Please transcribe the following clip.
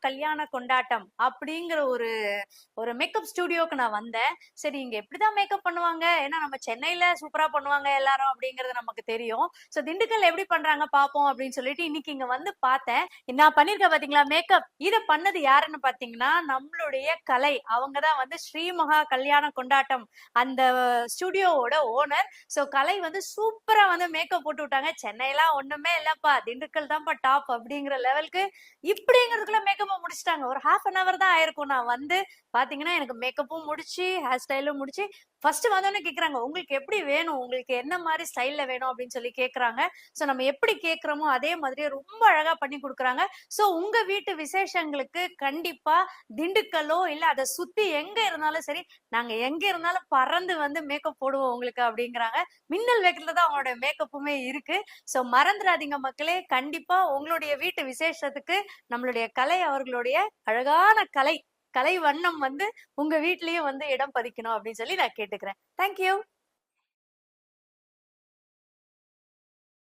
கல்யாண கொண்டாட்டம் அப்படிங்கிற ஒரு ஒரு மேக்கப் ஸ்டுடியோக்கு நான் வந்தேன். சரி இங்க எப்படிதான் மேக்கப் பண்ணுவாங்க? ஏன்னா நம்ம சென்னையில சூப்பரா பண்ணுவாங்க எல்லாரும் அப்படிங்கிறது நமக்கு தெரியும். சோ திண்டுக்கல் எப்படி பண்றாங்க பாப்போம் அப்படின்னு சொல்லிட்டு இன்னைக்கு இங்க வந்து பார்த்தேன். நான் பண்ணிருக்கேன் பாத்தீங்களா மேக்கப். இத பண்ணது யாருன்னு பாத்தீங்கன்னா நம்மளுடைய கலை. அவங்கதான் வந்து ஸ்ரீமகா கல்யாண கொண்டாட்டம் அந்த ஸ்டுடியோவோட ஓனர். சோ கலை வந்து சூப்பரா வந்து மேக்கப் போட்டு விட்டாங்க. சென்னையெல்லாம் ஒண்ணுமே இல்லப்பா, திண்டுக்கல் தான்ப்பா டாப் அப்படிங்கிற லெவலுக்கு இப்படிங்கிறதுக்குள்ள மேக்கப் முடிச்சிட்டாங்க. ஒரு ஹாஃப் அன் அவர் தான் ஆயிருக்கும். நான் வந்து பாத்தீங்கன்னா எனக்கு மேக்கப்பும் முடிச்சு ஹேர் ஸ்டைலும் முடிச்சு ஃபர்ஸ்ட் வந்தோடனே கேக்குறாங்க உங்களுக்கு எப்படி வேணும், உங்களுக்கு என்ன மாதிரி ஸ்டைல்ல வேணும் அப்படின்னு சொல்லி கேக்குறாங்க. சோ நம்ம எப்படி கேக்குறோமோ அதே மாதிரியே ரொம்ப அழகா பண்ணி கொடுக்குறாங்க. சோ உங்க வீட்டு விசேஷங்களுக்கு கண்டிப்பா திண்டுக்கல்லோ இல்ல அதை சுத்தி எங்க இருந்தாலும் சரி, நாங்க எங்க இருந்தாலும் பறந்து வந்து மேக்கப் போடுவோம் உங்களுக்கு அப்படிங்கிறாங்க. மின்னல் வேகத்துல தான் அவங்களோட மேக்கப்புமே இருக்கு. சோ மறந்துடாதீங்க மக்களே, கண்டிப்பா உங்களுடைய வீட்டு விசேஷத்துக்கு நம்மளுடைய கலை அவர்களுடைய அழகான கலை கலை வண்ணம் வந்து உங்க வீட்லயும் வந்து இடம் பதிக்கணும் அப்படின்னு சொல்லி நான் கேட்டுக்கிறேன். தேங்க்யூ.